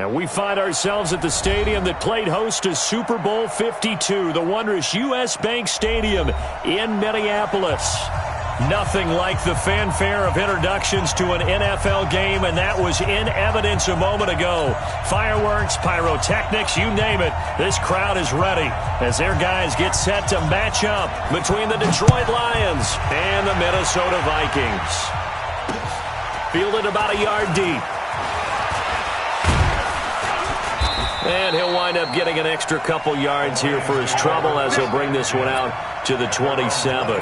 And we find ourselves at the stadium that played host to Super Bowl 52, the wondrous U.S. Bank Stadium in Minneapolis. Nothing like the fanfare of introductions to an NFL game, and that was in evidence a moment ago. Fireworks, pyrotechnics, you name it. This crowd is ready as their guys get set to match up between the Detroit Lions and the Minnesota Vikings. Fielded about a yard deep. And he'll wind up getting an extra couple yards here for his trouble as he'll bring this one out to the 27.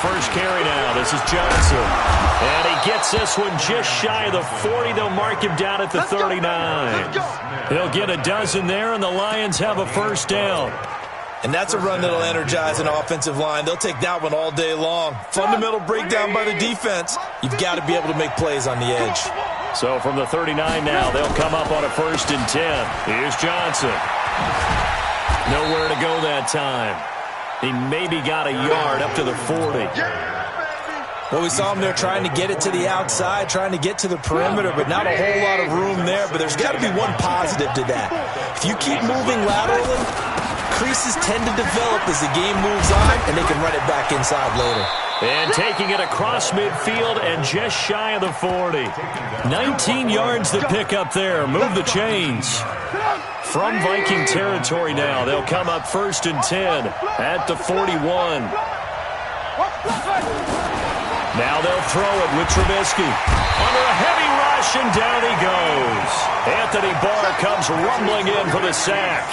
First carry now. This is Johnson. And he gets this one just shy of the 40. They'll mark him down at the 39. He'll get a dozen there, and the Lions have a first down. And that's a run that'll energize an offensive line. They'll take that one all day long. Fundamental breakdown by the defense. You've got to be able to make plays on the edge. So from the 39 now, they'll come up on a 1st and 10. Here's Johnson. Nowhere to go that time. He maybe got a yard up to the 40. Well, we saw him there trying to get it to the outside, trying to get to the perimeter, but not a whole lot of room there. But there's got to be one positive to that. If you keep moving laterally, creases tend to develop as the game moves on, and they can run it back inside later. And taking it across midfield and just shy of the 40. 19 yards to pick up there. Move the chains. From Viking territory now, they'll come up 1st and 10 at the 41. Now they'll throw it with Trubisky. Under a heavy rush, and down he goes. Anthony Barr comes rumbling in for the sack.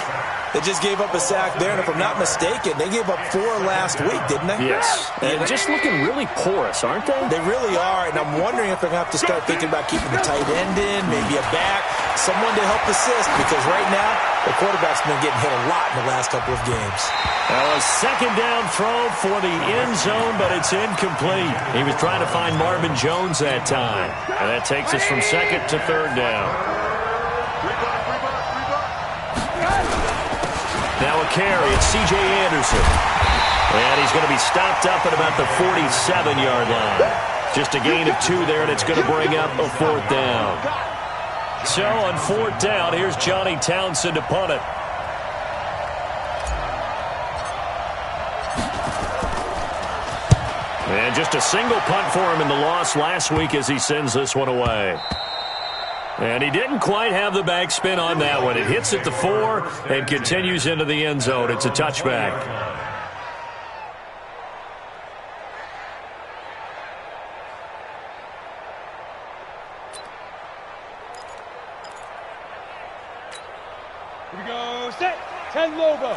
They just gave up a sack there, and if I'm not mistaken, they gave up 4 last week, didn't they? Yes. And just looking really porous, aren't they? They really are, and I'm wondering if they're going to have to start thinking about keeping the tight end in, maybe a back, someone to help assist, because right now, the quarterback's been getting hit a lot in the last couple of games. Well, a 2nd down throw for the end zone, but it's incomplete. He was trying to find Marvin Jones that time. And that takes us from 2nd to 3rd down. Now a carry. It's C.J. Anderson. And he's going to be stopped up at about the 47-yard line. Just a gain of 2 there, and it's going to bring up a 4th down. So on 4th down, here's Johnny Townsend to punt it. And just a single punt for him in the loss last week as he sends this one away. And he didn't quite have the backspin on that one. It hits at the 4 and continues into the end zone. It's a touchback. Here we go. Set. 10 Lobo.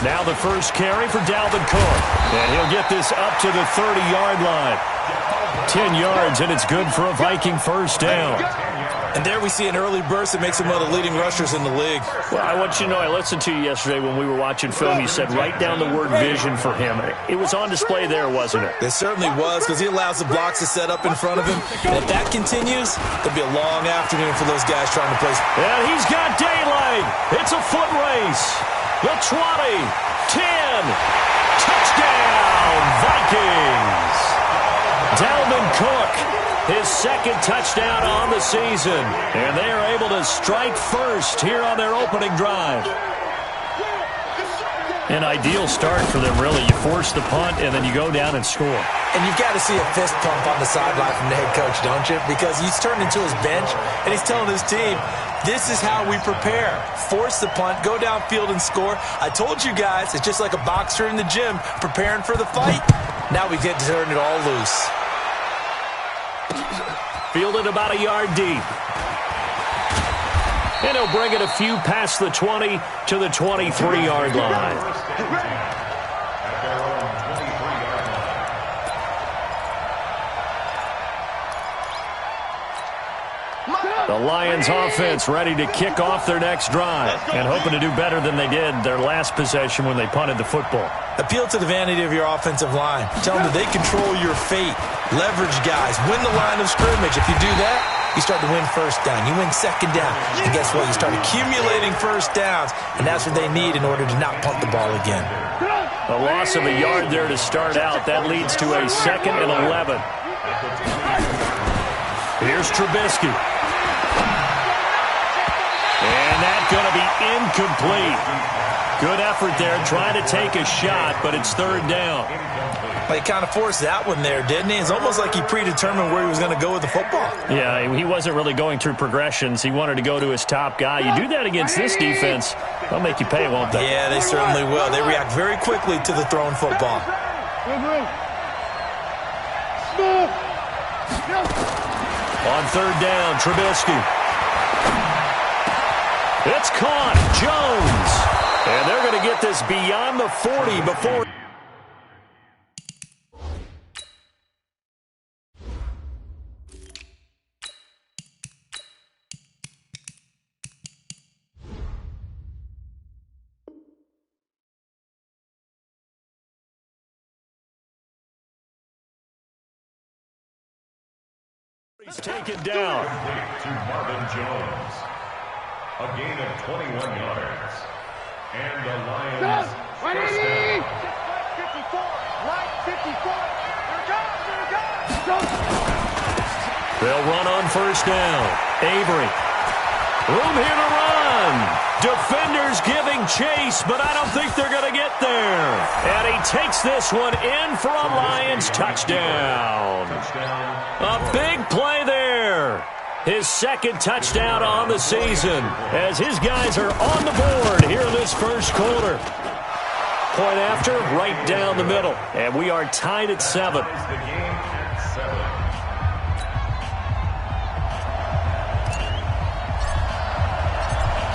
Now the first carry for Dalvin Cook. And he'll get this up to the 30-yard line. 10 yards, and it's good for a Viking first down. And there we see an early burst that makes him one of the leading rushers in the league. Well, I want you to know, I listened to you yesterday when we were watching film. You said write down the word vision for him. It was on display there, wasn't it? It certainly was, because he allows the blocks to set up in front of him. And if that continues, it'll be a long afternoon for those guys trying to play. And he's got daylight. It's a foot race. The 20, 10, touchdown, Vikings. Dalvin Cook, his 2nd touchdown on the season. And they are able to strike first here on their opening drive. An ideal start for them, really. You force the punt, and then you go down and score. And you've got to see a fist pump on the sideline from the head coach, don't you? Because he's turned into his bench, and he's telling his team, this is how we prepare. Force the punt, go downfield and score. I told you guys, it's just like a boxer in the gym preparing for the fight. Now we get to turn it all loose. Fielded about a yard deep. And he'll bring it a few past the 20 to the 23-yard line. The Lions offense ready to kick off their next drive and hoping to do better than they did their last possession when they punted the football. Appeal to the vanity of your offensive line. Tell them that they control your fate. Leverage guys. Win the line of scrimmage. If you do that, you start to win first down. You win second down. And guess what? You start accumulating first downs. And that's what they need in order to not punt the ball again. A loss of a yard there to start out. That leads to a 2nd and 11. Here's Trubisky. And that's going to be incomplete. Good effort there, trying to take a shot, but it's 3rd down. Well, he kind of forced that one there, didn't he? It's almost like he predetermined where he was going to go with the football. Yeah, he wasn't really going through progressions. He wanted to go to his top guy. You do that against this defense, they'll make you pay, won't they? Yeah, they certainly will. They react very quickly to the thrown football. On 3rd down, Trubisky. It's caught. Jones. And they're going to get this beyond the 40 before. He's taken down. To Marvin Jones. A gain of 21 yards. And the Lions first down. Right 54. Right 54. Here it goes. They'll run on 1st down. Avery. Room here to run. Defenders giving chase, but I don't think they're going to get there. And he takes this one in for a Lions touchdown. A big play there. His 2nd touchdown on the season as his guys are on the board here in this 1st quarter. Point after, right down the middle. And we are tied at 7.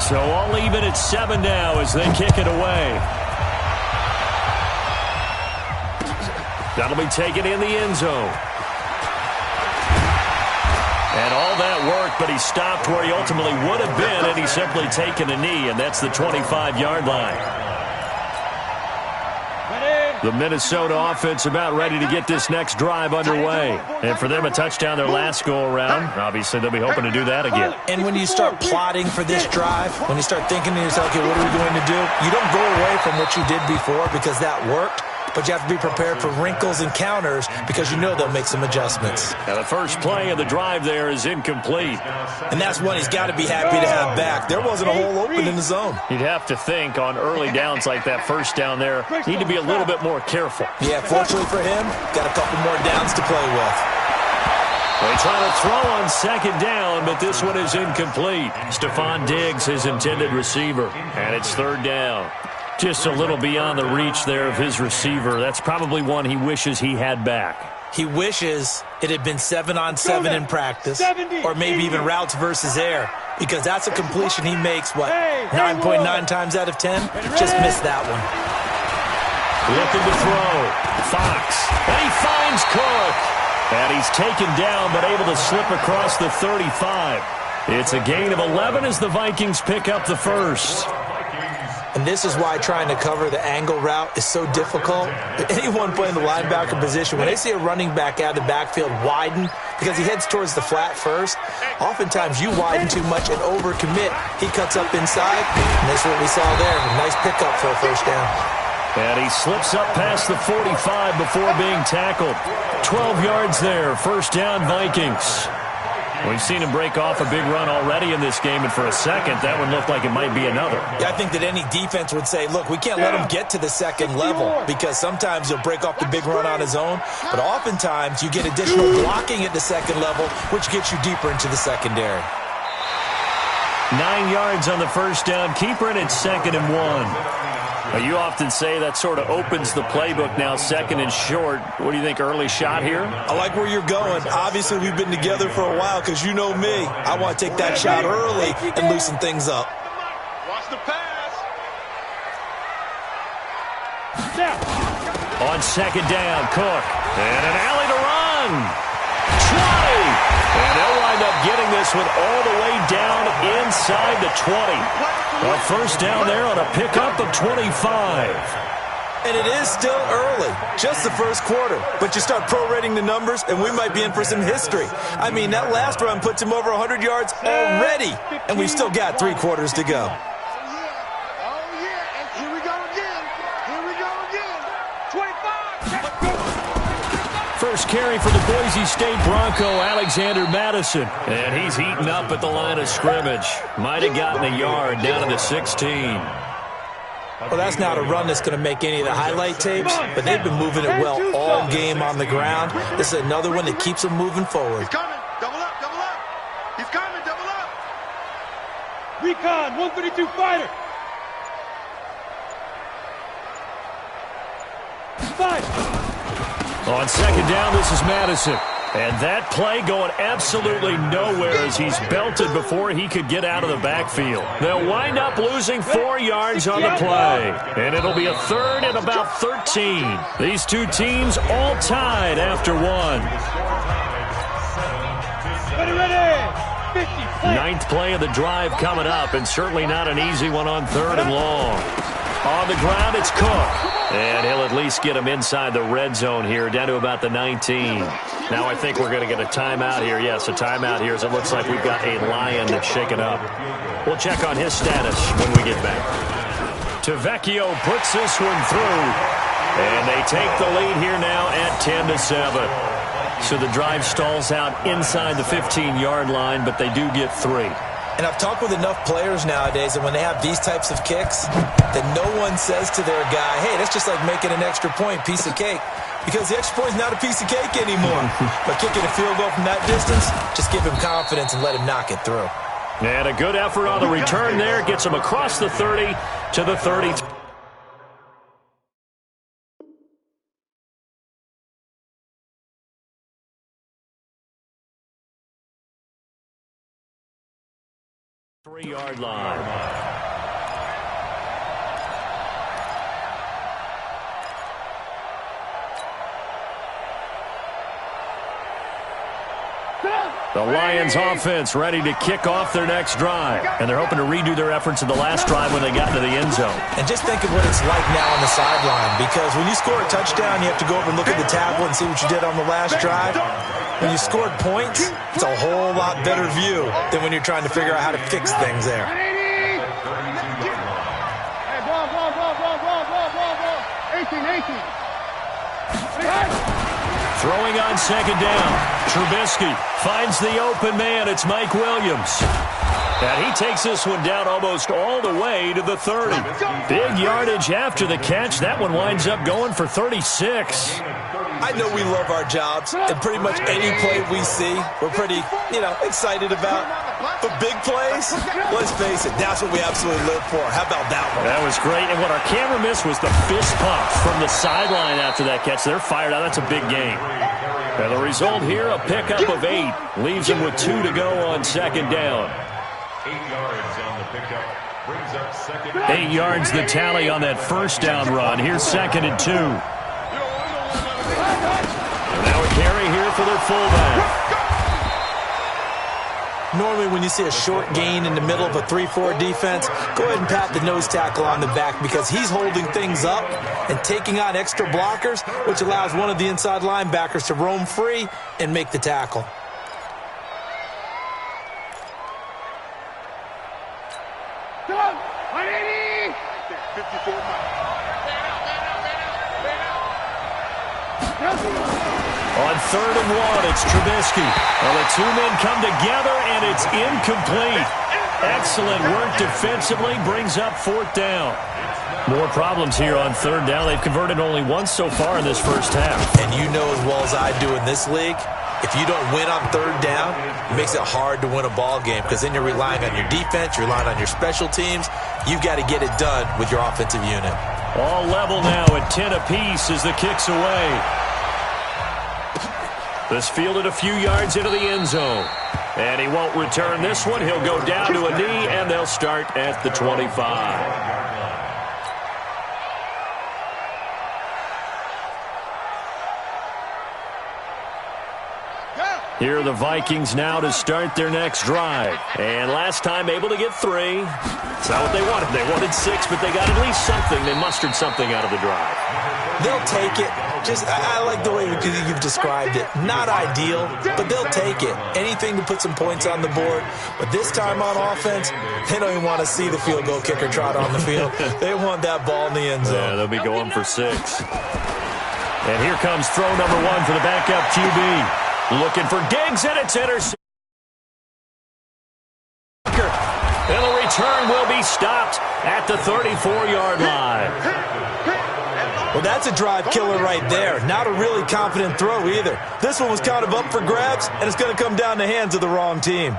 So all even at 7 now as they kick it away. That'll be taken in the end zone. And all that worked, but he stopped where he ultimately would have been, and he's simply taken a knee, and that's the 25-yard line. The Minnesota offense about ready to get this next drive underway. And for them, a touchdown their last go-around. Obviously, they'll be hoping to do that again. And when you start plotting for this drive, when you start thinking to yourself, okay, what are we going to do? You don't go away from what you did before because that worked. But you have to be prepared for wrinkles and counters because you know they'll make some adjustments. Now, the first play of the drive there is incomplete. And that's one he's got to be happy to have back. There wasn't a hole open in the zone. You'd have to think on early downs like that 1st down there, need to be a little bit more careful. Yeah, fortunately for him, got a couple more downs to play with. They try to throw on 2nd down, but this one is incomplete. Stephon Diggs, his intended receiver, and it's 3rd down. Just a little beyond the reach there of his receiver. That's probably one he wishes he had back. He wishes it had been 7-on-7 in practice, or maybe even routes versus air, because that's a completion he makes, 9.9 times out of 10? Just missed that one. Looking to throw. Fox. And he finds Cook. And he's taken down, but able to slip across the 35. It's a gain of 11 as the Vikings pick up the 1st. And this is why trying to cover the angle route is so difficult. Anyone playing the linebacker position, when they see a running back out of the backfield widen because he heads towards the flat first, oftentimes you widen too much and overcommit. He cuts up inside, and that's what we saw there. A nice pickup for a 1st down. And he slips up past the 45 before being tackled. 12 yards there, 1st down Vikings. We've seen him break off a big run already in this game, and for a second, that one looked like it might be another. Yeah, I think that any defense would say, look, we can't let him get to the 2nd level because sometimes he'll break off the big run on his own, but oftentimes you get additional blocking at the 2nd level, which gets you deeper into the secondary. 9 yards on the 1st down, keeper, and it's 2nd and 1. You often say that sort of opens the playbook now, 2nd and short. What do you think, early shot here? I like where you're going. Obviously, we've been together for a while because you know me. I want to take that shot early and loosen things up. Watch the pass. On 2nd down, Cook. And an alley to run. 20. And they'll wind up getting this one all the way down inside the 20. A first down there on a pickup of 25. And it is still early, just the first quarter. But you start prorating the numbers, and we might be in for some history. I mean, that last run puts him over 100 yards already, and we've still got 3 quarters to go. First carry for the Boise State Bronco, Alexander Madison. And he's heating up at the line of scrimmage. Might have gotten a yard down to the 16. Well, that's not a run that's going to make any of the highlight tapes, but they've been moving it well all game on the ground. This is another one that keeps them moving forward. He's coming. Double up, double up. He's coming, double up. Recon, 132 fighter. 5. On second down, this is Madison. And that play going absolutely nowhere as he's belted before he could get out of the backfield. They'll wind up losing 4 yards on the play. And it'll be a third and about 13. These two teams all tied after one. Ready. 50. Ninth play of the drive coming up, and certainly not an easy one on third and long. On the ground, it's Cook. And he'll at least get him inside the red zone here, down to about the 19. Now I think we're going to get a timeout here. Yes, a timeout here as it looks like we've got a Lion that's shaken up. We'll check on his status when we get back. Tavecchio puts this one through. And they take the lead here now at 10-7. So the drive stalls out inside the 15-yard line, but they do get 3. And I've talked with enough players nowadays, and when they have these types of kicks, that no one says to their guy, hey, that's just like making an extra point, piece of cake. Because the extra point is not a piece of cake anymore. But kicking a field goal from that distance, just give him confidence and let him knock it through. And a good effort on the return there. Gets him across the 30 to the 30. Three-yard line. The Lions offense ready to kick off their next drive. And they're hoping to redo their efforts in the last drive when they got into the end zone. And just think of what it's like now on the sideline. Because when you score a touchdown, you have to go over and look at the tablet and see what you did on the last drive. When you scored points, it's a whole lot better view than when you're trying to figure out how to fix things there. Throwing on second down. Trubisky finds the open man. It's Mike Williams. And he takes this one down almost all the way to the 30. Big yardage after the catch. That one winds up going for 36. I know we love our jobs, and pretty much any play we see, we're pretty, excited about. But big plays, let's face it, that's what we absolutely live for. How about that one? That was great, and what our camera missed was the fist pump from the sideline after that catch. They're fired out. That's a big game. And the result here, a pickup of 8. Leaves them with 2 to go on second down. 8 yards on the pickup. Brings up second. 8 yards the tally on that first down run. Here's second and 2. Now a carry here for their fullback. Normally when you see a short gain in the middle of a 3-4 defense, go ahead and pat the nose tackle on the back because he's holding things up and taking on extra blockers, which allows one of the inside linebackers to roam free and make the tackle. On third and 1, it's Trubisky. Well, the two men come together, and it's incomplete. Excellent work defensively, brings up fourth down. More problems here on third down. They've converted only once so far in this first half. And you know as well as I do in this league, if you don't win on third down, it makes it hard to win a ball game because then you're relying on your defense, you're relying on your special teams. You've got to get it done with your offensive unit. All level now at 10 apiece as the kick's away. This fielded a few yards into the end zone. And he won't return this one. He'll go down to a knee, and they'll start at the 25. Yeah. Here are the Vikings now to start their next drive. And last time able to get 3. It's not what they wanted. They wanted 6, but they got at least something. They mustered something out of the drive. They'll take it. I like the way you've described it. Not ideal, but they'll take it. Anything to put some points on the board. But this time on offense, they don't even want to see the field goal kicker trot on the field. They want that ball in the end zone. Yeah, they'll be going for 6. And here comes throw number 1 for the backup QB. Looking for Diggs, and it's intercepted. And the return will be stopped at the 34-yard line. Well, that's a drive killer right there. Not a really confident throw either. This one was kind of up for grabs, and it's going to come down the hands of the wrong team.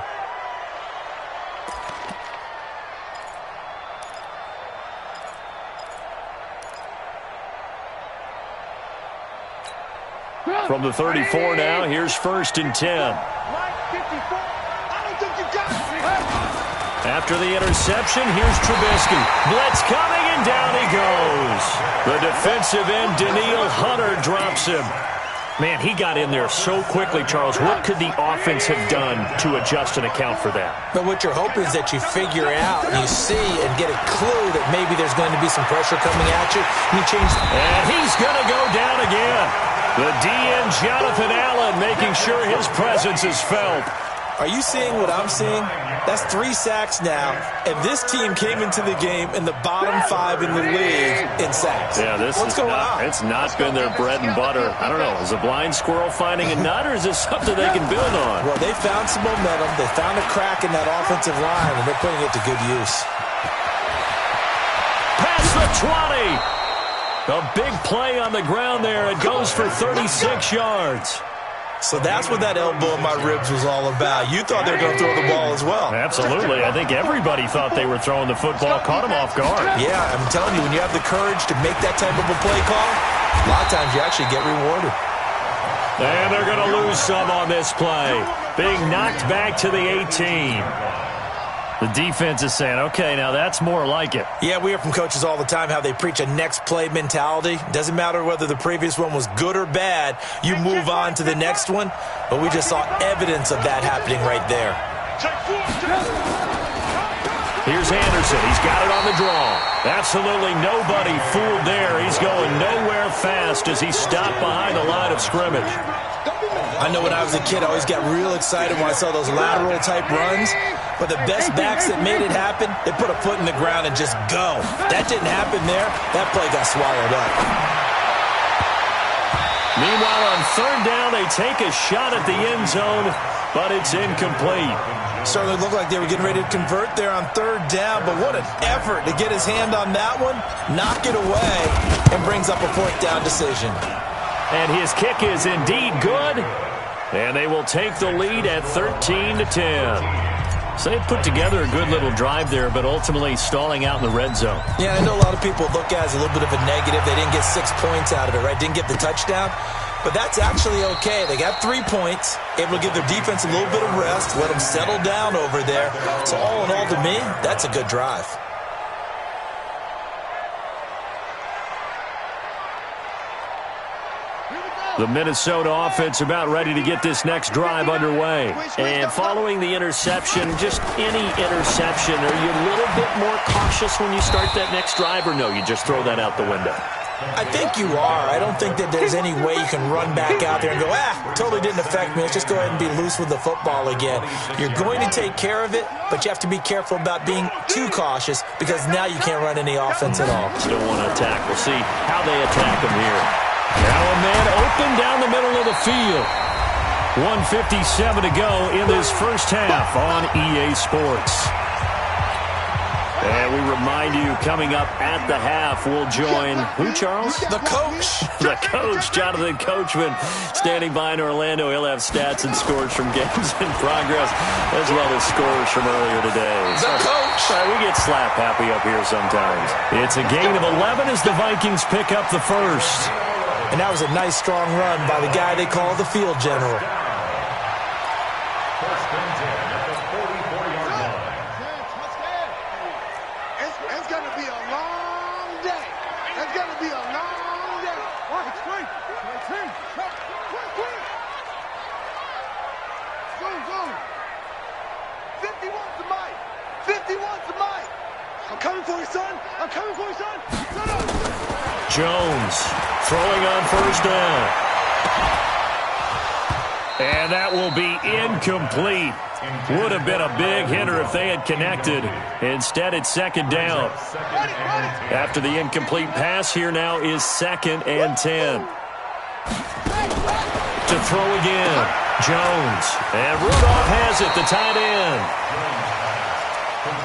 From the 34 now, here's 1st and 10. After the interception, here's Trubisky. Blitz coming, and down he goes. The defensive end, Danielle Hunter, drops him. Man, he got in there so quickly, Charles. What could the offense have done to adjust and account for that? But what you're hoping is that you figure out, and you see and get a clue that maybe there's going to be some pressure coming at you. And you change. And he's going to go down again. The DN, Jonathan Allen, making sure his presence is felt. Are you seeing what I'm seeing? That's 3 sacks now, and this team came into the game in the bottom 5 in the league in sacks. Yeah, What's going on? It's not been their bread and butter. I don't know. Is a blind squirrel finding a nut, or is this something they can build on? Well, they found some momentum. They found a crack in that offensive line, and they're putting it to good use. Past the 20. A big play on the ground there. It goes for 36 yards. So that's what that elbow in my ribs was all about. You thought they were going to throw the ball as well. Absolutely. I think everybody thought they were throwing the football. Caught them off guard. Yeah, I'm telling you, when you have the courage to make that type of a play call, a lot of times you actually get rewarded. And they're going to lose some on this play. Being knocked back to the 18. The defense is saying, okay, now that's more like it. Yeah, we hear from coaches all the time how they preach a next play mentality. Doesn't matter whether the previous one was good or bad. You move on to the next one. But we just saw evidence of that happening right there. Here's Anderson. He's got it on the draw. Absolutely nobody fooled there. He's going nowhere fast as he stopped behind the line of scrimmage. I know when I was a kid, I always got real excited when I saw those lateral-type runs. But the best backs that made it happen, they put a foot in the ground and just go. That didn't happen there. That play got swallowed up. Meanwhile, on 3rd down, they take a shot at the end zone, but it's incomplete. Certainly looked like they were getting ready to convert there on 3rd down, but what an effort to get his hand on that one, knock it away, and brings up a 4th down decision. And his kick is indeed good, and they will take the lead at 13-10. So they put together a good little drive there, but ultimately stalling out in the red zone. Yeah, I know a lot of people look at it as a little bit of a negative. They didn't get 6 points out of it, right? Didn't get the touchdown. But that's actually okay. They got 3 points, able to give their defense a little bit of rest, let them settle down over there. So all in all, to me, that's a good drive. The Minnesota offense about ready to get this next drive underway. And following the interception, just any interception, are you a little bit more cautious when you start that next drive, or no, you just throw that out the window? I think you are. I don't think that there's any way you can run back out there and go, totally didn't affect me. Let's just go ahead and be loose with the football again. You're going to take care of it, but you have to be careful about being too cautious because now you can't run any offense at all. Still want to attack. We'll see how they attack them here. Now a man open down the middle of the field. 1:57 to go in this first half on EA Sports. And we remind you, coming up at the half, we'll join who, Charles? The coach. The coach, Jonathan Coachman, standing by in Orlando. He'll have stats and scores from games in progress, as well as scores from earlier today. The coach. We get slap happy up here sometimes. It's a gain of 11 as the Vikings pick up the first. And that was a nice, strong run by the guy they call the field general. It's going to be a long day. It's going to be a long day. Jones throwing on first down. And that will be incomplete. Would have been a big hitter if they had connected. Instead, it's second down. After the incomplete pass, here now is 2nd and 10. To throw again, Jones. And Rudolph has it, the tight end.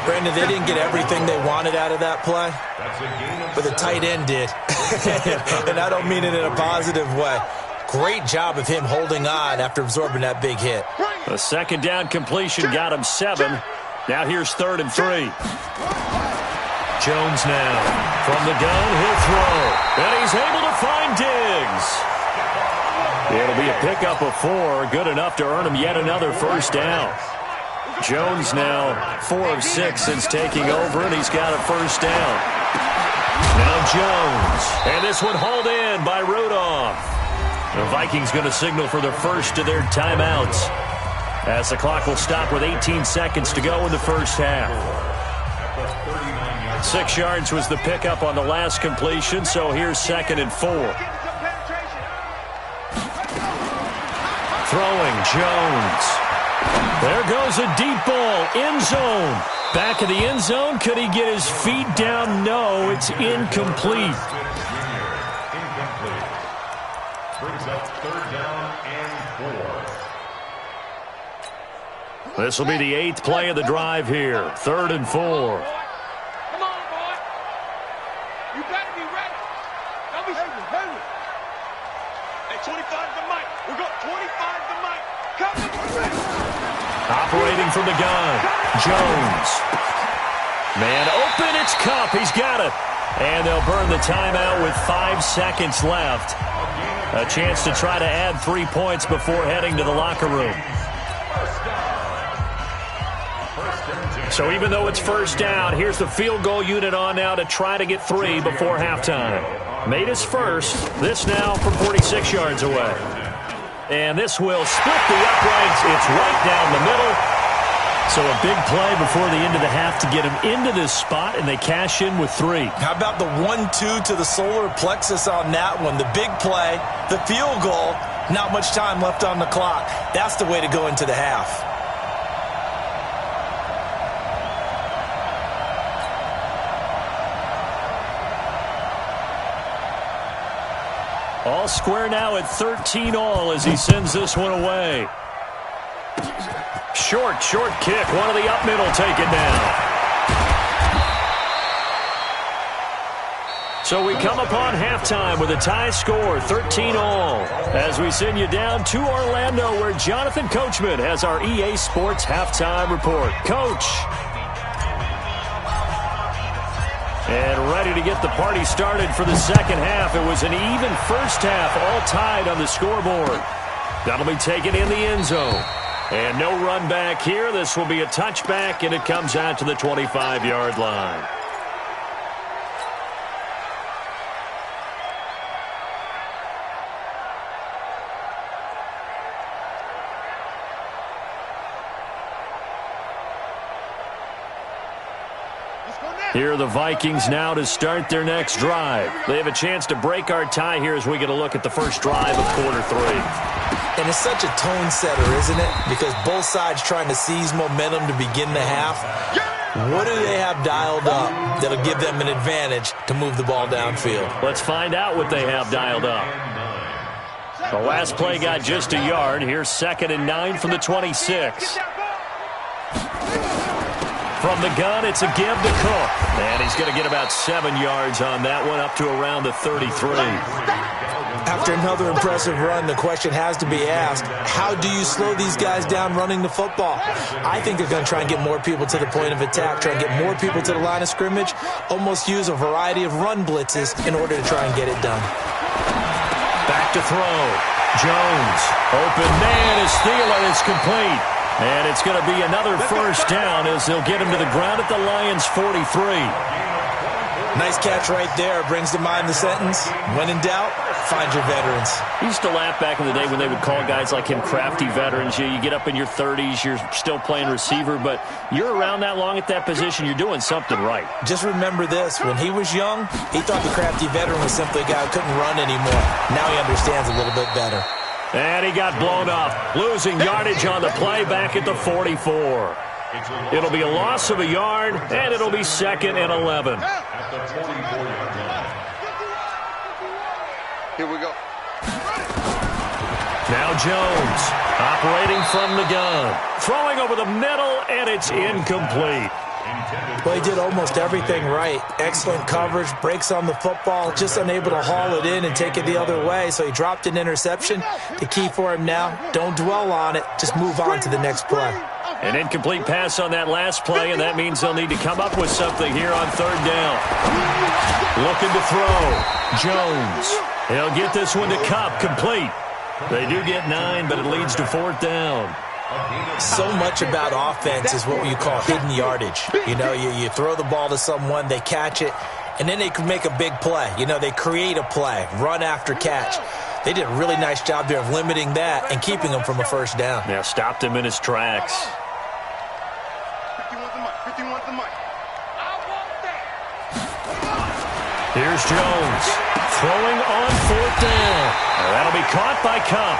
Brandon, they didn't get everything they wanted out of that play, but the tight end did. And I don't mean it in a positive way. Great job of him holding on after absorbing that big hit. A second down completion got him 7. Now here's 3rd and 3. Jones now from the gun. He'll throw. And he's able to find Diggs. It'll be a pickup of 4. Good enough to earn him yet another first down. Jones now 4 of 6 since taking over, and he's got a first down. Now Jones. And this one hauled in by Rudolph. The Vikings going to signal for the first of their timeouts, as the clock will stop with 18 seconds to go in the first half. 6 yards was the pickup on the last completion, so here's 2nd and 4. Throwing, Jones. There goes a deep ball, end zone. Back of the end zone, could he get his feet down? No, it's incomplete. Brings up 3rd down and 4. This will be the 8th play of the drive here. 3rd and 4. Come on, boy. You better be ready. Don't be heavy. Hey, 25 to Mike. We got 25 to Mike. Come on. Operating from the gun, Jones. Man open, it's Cup. He's got it. And they'll burn the timeout with 5 seconds left. A chance to try to add 3 points before heading to the locker room. So even though it's first down, here's the field goal unit on now to try to get 3 before halftime. Made his first. This now from 46 yards away. And this will split the uprights. It's right down the middle. So a big play before the end of the half to get him into this spot, and they cash in with 3. How about the 1-2 to the solar plexus on that one? The big play, the field goal, not much time left on the clock. That's the way to go into the half. All square now at 13 all as he sends this one away. Short kick. One of the up middle take it down. So we come upon halftime with a tie score, 13 all, as we send you down to Orlando, where Jonathan Coachman has our EA Sports halftime report. Coach. And ready to get the party started for the second half. It was an even first half, all tied on the scoreboard. That'll be taken in the end zone. And no run back here. This will be a touchback, and it comes out to the 25-yard line. Here are the Vikings now to start their next drive. They have a chance to break our tie here as we get a look at the first drive of quarter 3. And it's such a tone setter, isn't it? Because both sides trying to seize momentum to begin the half. What do they have dialed up that'll give them an advantage to move the ball downfield? Let's find out what they have dialed up. The last play got just a yard. Here's 2nd and 9 from the 26. From the gun, it's a give to Cook. And he's going to get about 7 yards on that one, up to around the 33. After another impressive run, the question has to be asked, how do you slow these guys down running the football? I think they're going to try and get more people to the point of attack, try and get more people to the line of scrimmage, almost use a variety of run blitzes in order to try and get it done. Back to throw. Jones. Open man is Thielen. It's complete. And it's going to be another first down as they'll get him to the ground at the Lions' 43. Nice catch right there. Brings to mind the sentence, when in doubt, find your veterans. I used to laugh back in the day when they would call guys like him crafty veterans. You get up in your 30s, you're still playing receiver, but you're around that long at that position, you're doing something right. Just remember this. When he was young, he thought the crafty veteran was simply a guy who couldn't run anymore. Now he understands a little bit better. And he got blown off, losing yardage on the play back at the 44. It'll be a loss of a yard, and it'll be 2nd and 11. At the 24-yard line. Here we go. Now Jones, operating from the gun. Throwing over the middle, and it's incomplete. Well, he did almost everything right. Excellent coverage, breaks on the football, just unable to haul it in and take it the other way, so he dropped an interception. The key for him now, don't dwell on it, just move on to the next play. An incomplete pass on that last play, and that means they'll need to come up with something here on 3rd down. Looking to throw. Jones. He'll get this one to Cup, complete. They do get 9, but it leads to 4th down. So much about offense is what you call hidden yardage. You know, you throw the ball to someone, they catch it, and then they can make a big play. You know, they create a play, run after catch. They did a really nice job there of limiting that and keeping him from a 1st down. Yeah, stopped him in his tracks. 51's the mic. I want that. Here's Jones. Throwing on 4th down. That'll be caught by Cup.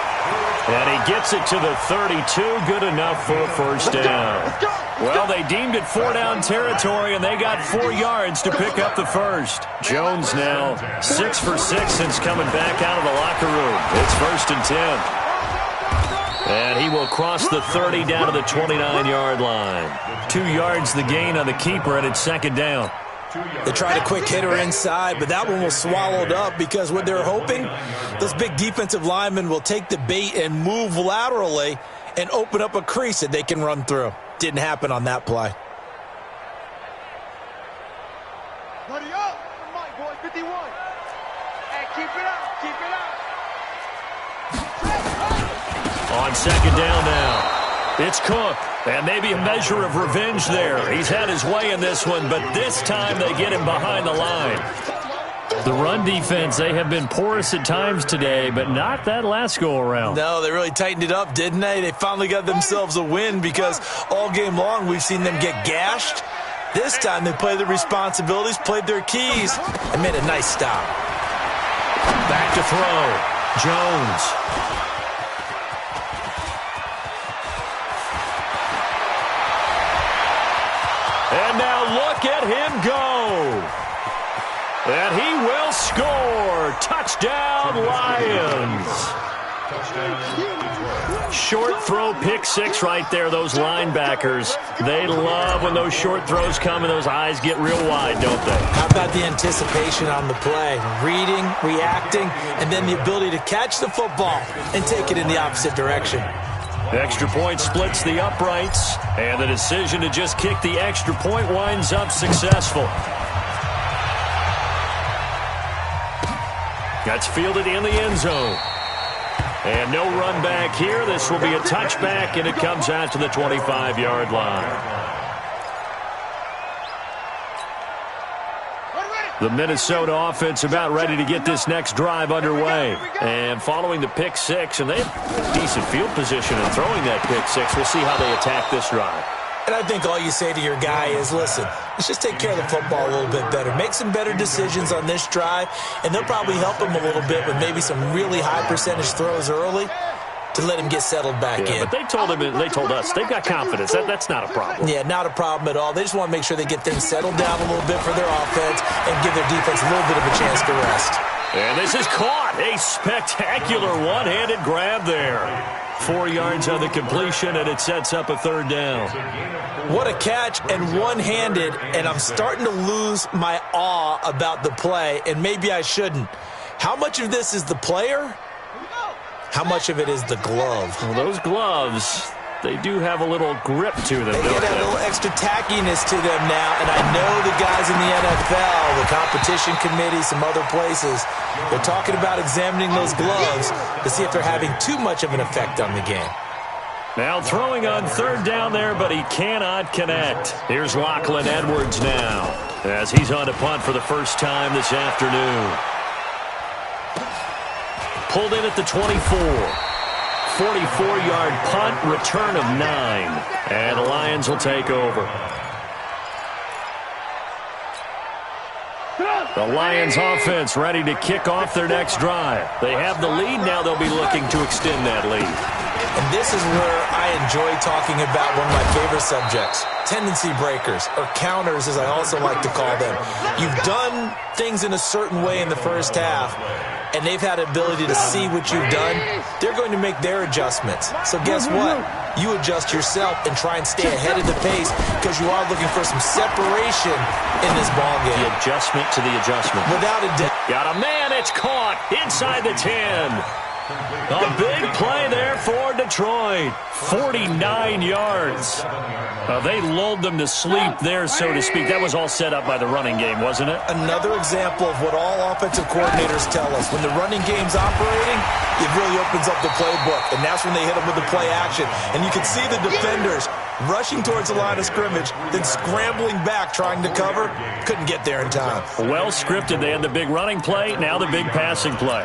And he gets it to the 32. Good enough for a 1st down. Well, they deemed it 4-down territory, and they got 4 yards to pick up the 1st. Jones now 6 for 6 since coming back out of the locker room. It's 1st and 10. And he will cross the 30 down to the 29-yard line. 2 yards the gain on the keeper, and it's 2nd down. They tried a quick hitter inside, but that one was swallowed up because what they're hoping, those big defensive linemen will take the bait and move laterally and open up a crease that they can run through. Didn't happen on that play. Buddy up. The mic, boy. 51. Hey, keep it up. Keep it up. On 2nd down now. It's Cook, and maybe a measure of revenge there. He's had his way in this one, but this time they get him behind the line. The run defense, they have been porous at times today, but not that last go-around. No, they really tightened it up, didn't they? They finally got themselves a win because all game long we've seen them get gashed. This time they played their responsibilities, played their keys, and made a nice stop. Back to throw. Jones. And now look at him go. And he will score. Touchdown, Lions. Short throw, pick 6 right there. Those linebackers, they love when those short throws come and those eyes get real wide, don't they? How about the anticipation on the play? Reading, reacting, and then the ability to catch the football and take it in the opposite direction. Extra point splits the uprights, and the decision to just kick the extra point winds up successful. That's fielded in the end zone. And no run back here. This will be a touchback, and it comes out to the 25-yard line. The Minnesota offense about ready to get this next drive underway. And following the pick 6, and they have decent field position in throwing that pick 6. We'll see how they attack this drive. And I think all you say to your guy is, listen, let's just take care of the football a little bit better. Make some better decisions on this drive, and they'll probably help him a little bit with maybe some really high percentage throws early to let him get settled back in. But they told us they've got confidence. That's not a problem. Yeah, not a problem at all. They just want to make sure they get things settled down a little bit for their offense and give their defense a little bit of a chance to rest. And this is caught. A spectacular one-handed grab there. 4 yards on the completion, and it sets up a 3rd down. What a catch, and one-handed, and I'm starting to lose my awe about the play, and maybe I shouldn't. How much of this is the player? How much of it is the glove? Well, those gloves, they do have a little grip to them, They don't get a little extra tackiness to them now, and I know the guys in the NFL, the competition committee, some other places, they're talking about examining those gloves to see if they're having too much of an effect on the game. Now throwing on third down there, but he cannot connect. Here's Lachlan Edwards now, as he's on to punt for the first time this afternoon. Pulled in at the 24. 44-yard punt, return of 9. And the Lions will take over. The Lions offense ready to kick off their next drive. They have the lead. Now they'll be looking to extend that lead. And this is where I enjoy talking about one of my favorite subjects, tendency breakers, or counters as I also like to call them. You've done things in a certain way in the first half, and they've had the ability to see what you've done. They're going to make their adjustments. So guess what? You adjust yourself and try and stay ahead of the pace because you are looking for some separation in this ballgame. The adjustment to the adjustment. Without a doubt. Got a man, it's caught inside the 10. A big play there for Detroit. 49 yards. They lulled them to sleep there, so to speak. That was all set up by the running game, wasn't it? Another example of what all offensive coordinators tell us. When the running game's operating, it really opens up the playbook, and that's when they hit them with the play action. And you can see the defenders rushing towards the line of scrimmage, then scrambling back trying to cover. Couldn't get there in time. Well scripted. They had the big running play, now the big passing play.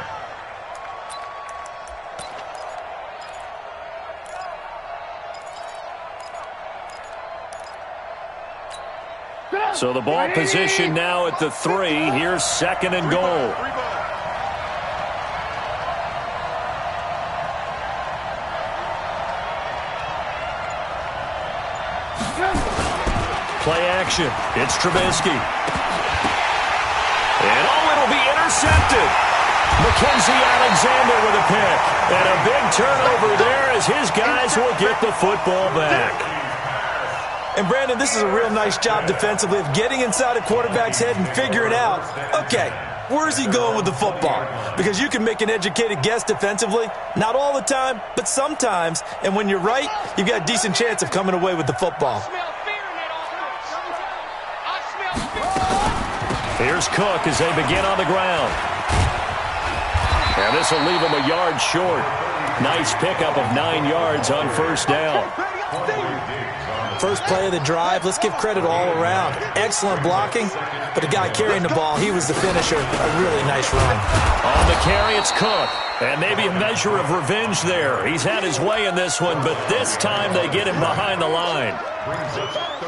So the ball position now at the 3. Here's second and goal. Play action. It's Trubisky. And it'll be intercepted. Mackenzie Alexander with a pick. And a big turnover there as his guys will get the football back. And, Brandon, this is a real nice job defensively of getting inside a quarterback's head and figuring out, okay, where's he going with the football? Because you can make an educated guess defensively. Not all the time, but sometimes. And when you're right, you've got a decent chance of coming away with the football. Here's Cook as they begin on the ground. And this will leave him a yard short. Nice pickup of 9 yards on first down. First play of the drive, let's give credit all around. Excellent blocking, but the guy carrying the ball, he was the finisher. A really nice run. On the carry, it's Cook. And maybe a measure of revenge there. He's had his way in this one, but this time they get him behind the line.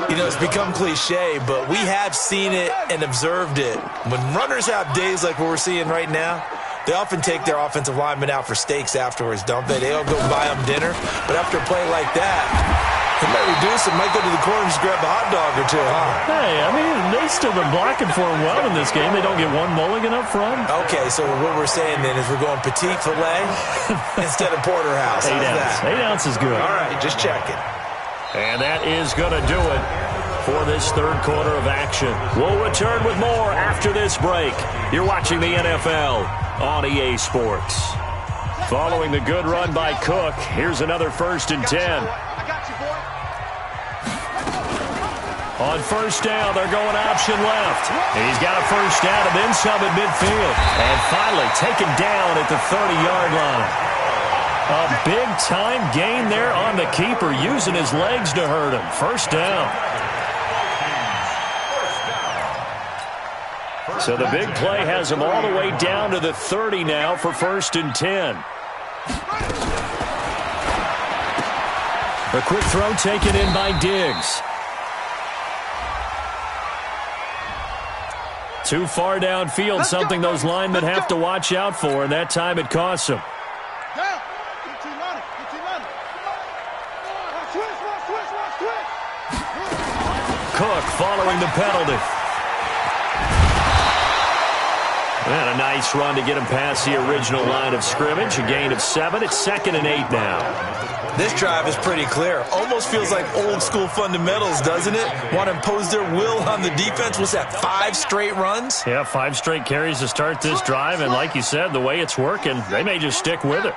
You know, it's become cliche, but we have seen it and observed it. When runners have days like what we're seeing right now, they often take their offensive linemen out for steaks afterwards, don't they? They all go buy them dinner. But after a play like that, he might reduce it, might go to the corner and just grab a hot dog or two, huh? Hey, I mean, they've still been blocking for him well in this game. They don't get one mulligan up front. Okay, so what we're saying then is we're going petite filet instead of porterhouse. 8 ounce. 8 ounce is good. All right, just checking. And that is going to do it for this third quarter of action. We'll return with more after this break. You're watching the NFL on EA Sports. Following the good run by Cook, here's another 1st and 10. On first down, they're going option left. He's got a first down and then some at midfield. And finally taken down at the 30-yard line. A big-time gain there on the keeper, using his legs to hurt him. First down. So the big play has him all the way down to the 30 now for 1st and 10. A quick throw taken in by Diggs. Too far downfield, something those linemen have to watch out for, and that time it costs them. Cook following the penalty. And a nice run to get him past the original line of scrimmage. A gain of 7. It's 2nd and 8 now. This drive is pretty clear. Almost feels like old school fundamentals, doesn't it? Want to impose their will on the defense. What's that, 5 straight runs? Yeah, 5 straight carries to start this drive. And like you said, the way it's working, they may just stick with it.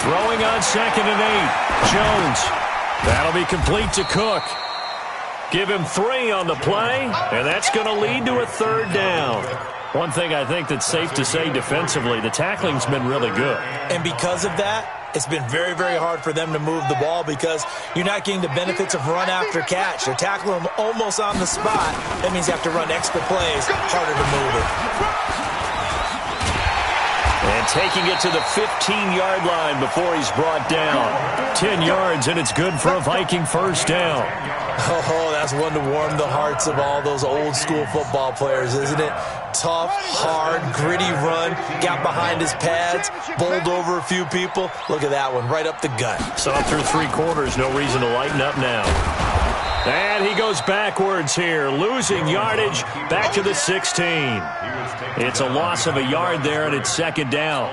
Throwing on 2nd and 8. Jones. That'll be complete to Cook. Give him 3 on the play, and that's going to lead to a 3rd down. One thing I think that's safe to say defensively, the tackling's been really good. And because of that, it's been very, very hard for them to move the ball because you're not getting the benefits of run after catch. They're tackling them almost on the spot. That means you have to run extra plays, harder to move it. And taking it to the 15-yard line before he's brought down. 10 yards, and it's good for a Viking first down. Oh, that's one to warm the hearts of all those old-school football players, isn't it? Tough, hard, gritty run, got behind his pads, bowled over a few people. Look at that one, right up the gut. Saw through 3 quarters, no reason to lighten up now. And he goes backwards here, losing yardage back to the 16. It's a loss of a yard there, and it's second down.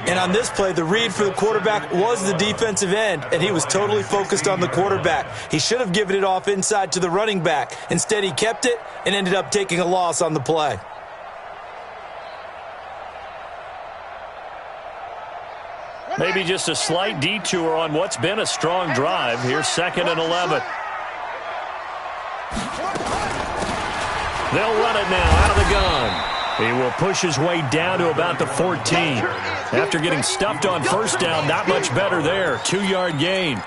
And on this play, the read for the quarterback was the defensive end, and he was totally focused on the quarterback. He should have given it off inside to the running back. Instead, he kept it and ended up taking a loss on the play. Maybe just a slight detour on what's been a strong drive. Here's 2nd and 11. They'll run it now out of the gun. He will push his way down to about the 14. After getting stuffed on first down, not much better there. 2-yard gain.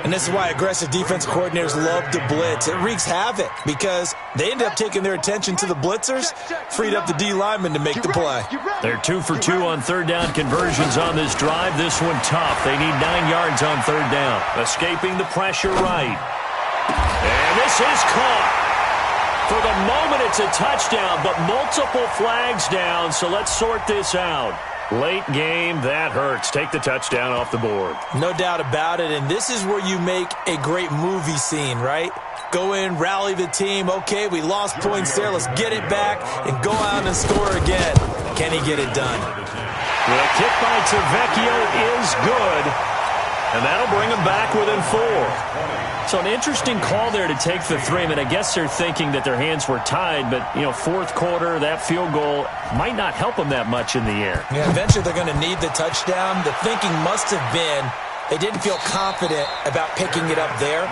And this is why aggressive defense coordinators love to blitz. It wreaks havoc because they end up taking their attention to the blitzers, freed up the D lineman to make the play. They're 2 for 2 on third down conversions on this drive. This one tough. They need 9 yards on third down. Escaping the pressure right. And this is caught. For the moment, it's a touchdown, but multiple flags down, so let's sort this out. Late game, that hurts. Take the touchdown off the board. No doubt about it, and this is where you make a great movie scene, right? Go in, rally the team. Okay, we lost points there. Let's get it back and go out and score again. Can he get it done? The kick by Tavecchio is good, and that'll bring him back within 4. So an interesting call there to take the 3. I mean, I guess they're thinking that their hands were tied, but, you know, fourth quarter, that field goal might not help them that much in the air. Yeah, eventually they're going to need the touchdown. The thinking must have been they didn't feel confident about picking it up there,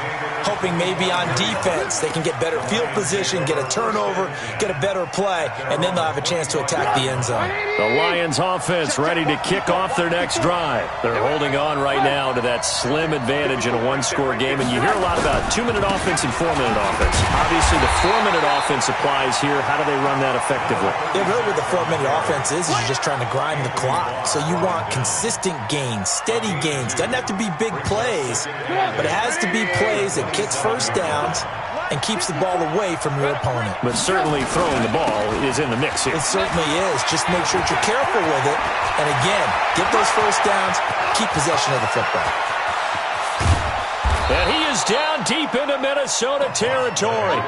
hoping maybe on defense they can get better field position, get a turnover, get a better play, and then they'll have a chance to attack the end zone. The Lions offense ready to kick off their next drive. They're holding on right now to that slim advantage in a one-score game, and you hear a lot about 2-minute offense and 4-minute offense. Obviously, the 4-minute offense applies here. How do they run that effectively? Yeah, really what the 4-minute offense is you're just trying to grind the clock. So you want consistent gains, steady gains. Doesn't have to be big plays, but it has to be plays that gets first downs and keeps the ball away from your opponent. But certainly throwing the ball is in the mix here. It certainly is. Just make sure that you're careful with it. And again, get those first downs, keep possession of the football. And he is down deep into Minnesota territory.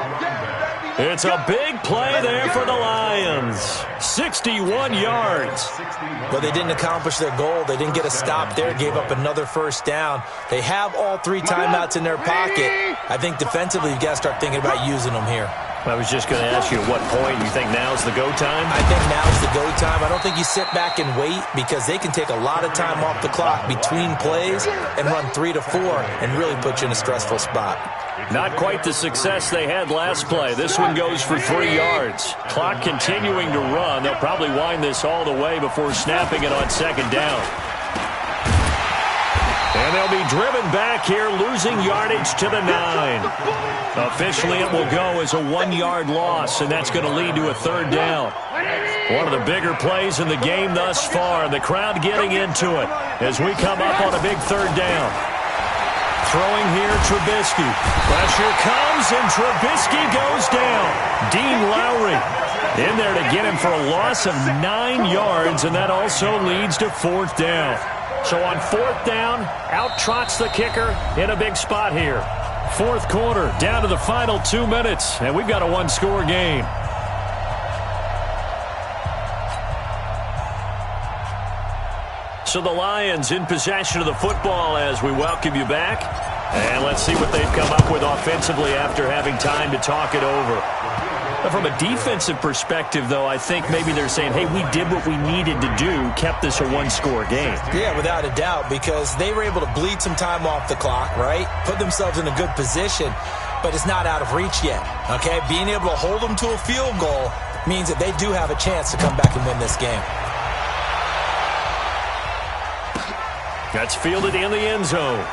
It's a big play there for the Lions. 61 yards. But they didn't accomplish their goal. They didn't get a stop there. Gave up another first down. They have all 3 timeouts in their pocket. I think defensively you've got to start thinking about using them here. I was just going to ask you at what point you think now's the go time? I think now's the go time. I don't think you sit back and wait because they can take a lot of time off the clock between plays and run 3 to 4 and really put you in a stressful spot. Not quite the success they had last play. This one goes for 3 yards. Clock continuing to run. They'll probably wind this all the way before snapping it on second down. And they'll be driven back here, losing yardage to the 9. Officially, it will go as a 1-yard loss, and that's going to lead to a third down. One of the bigger plays in the game thus far, and the crowd getting into it as we come up on a big third down. Throwing here, Trubisky. Pressure comes, and Trubisky goes down. Dean Lowry in there to get him for a loss of 9 yards, and that also leads to fourth down. So on fourth down, out trots the kicker in a big spot here. Fourth quarter, down to the final 2 minutes, and we've got a one-score game. So the Lions in possession of the football as we welcome you back. And let's see what they've come up with offensively after having time to talk it over. From a defensive perspective, though, I think maybe they're saying, hey, we did what we needed to do, kept this a one-score game. Yeah, without a doubt, because they were able to bleed some time off the clock, right? Put themselves in a good position, but it's not out of reach yet, okay? Being able to hold them to a field goal means that they do have a chance to come back and win this game. That's fielded in the end zone.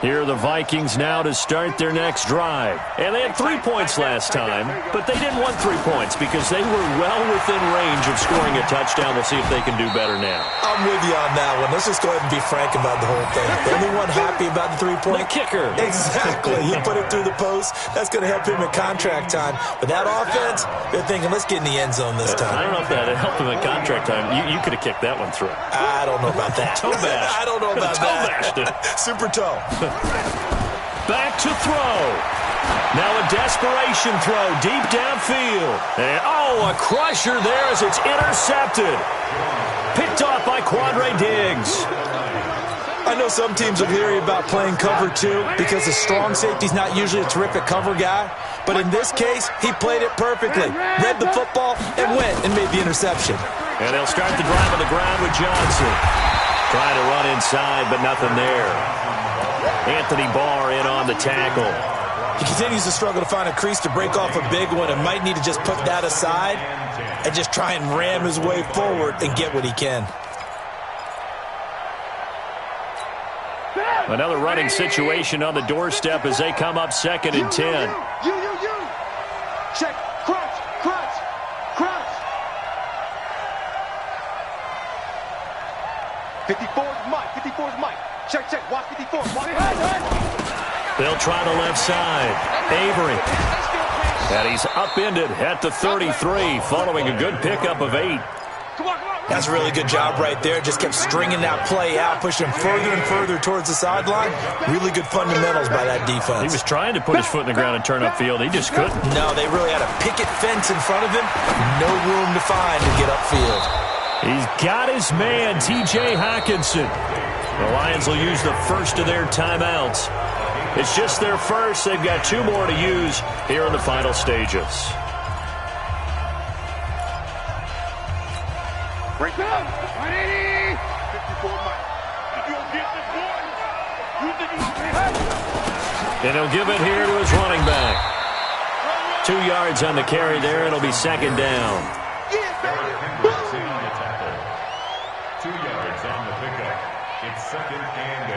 Here are the Vikings now to start their next drive. And they had 3 points last time, but they didn't want 3 points because they were well within range of scoring a touchdown. We'll see if they can do better now. I'm with you on that one. Let's just go ahead and be frank about the whole thing. The only one happy about the 3-point? The kicker. Exactly. He put it through the post. That's going to help him in contract time. But that offense, they're thinking, let's get in the end zone this time. I don't know if that helped him in contract time. You could have kicked that one through. I don't know about that. Toe bash. I don't know about that. Toe bashed it. Super toe. Back to throw. Now a desperation throw deep downfield. And, a crusher there as it's intercepted. Picked off by Quandre Diggs. I know some teams are leery about playing cover 2 because the strong safety's not usually a terrific cover guy. But in this case, he played it perfectly. Read the football and went and made the interception. And they'll start the drive on the ground with Johnson. Trying to run inside, but nothing there. Anthony Barr in on the tackle. He continues to struggle to find a crease to break off a big one and might need to just put that aside and just try and ram his way forward and get what he can. Another running situation on the doorstep as they come up 2nd and 10. You. Check. Crouch. 54's Mike. Check. Watch 54. They'll try the left side. Avery. And he's upended at the 33 following a good pickup of 8. That's a really good job right there. Just kept stringing that play out, pushing him further and further towards the sideline. Really good fundamentals by that defense. He was trying to put his foot in the ground and turn upfield. He just couldn't. No, they really had a picket fence in front of him. No room to find to get upfield. He's got his man, T.J. Hockenson. The Lions will use the first of their timeouts. It's just their first. They've got 2 more to use here in the final stages. Break down. 180. 54 Mike. You'll get this boy. You think you can? And he'll give it here to his running back. 2 yards on the carry there. It'll be 2nd down. 2 yards on the pickup. It's 2nd and 8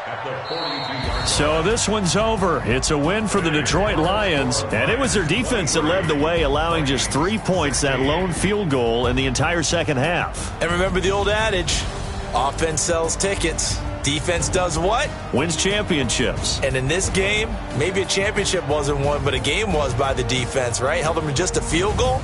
at the 42-yard. So this one's over. It's a win for the Detroit Lions, and it was their defense that led the way, allowing just 3 points, that lone field goal in the entire second half. And remember the old adage, offense sells tickets. Defense does what? Wins championships. And in this game, maybe a championship wasn't won, but a game was by the defense, right? Held them to just a field goal.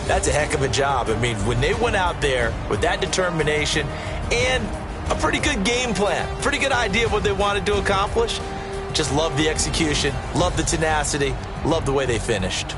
That's a heck of a job. I mean, when they went out there with that determination and a pretty good game plan, pretty good idea of what they wanted to accomplish, just love the execution, love the tenacity, love the way they finished.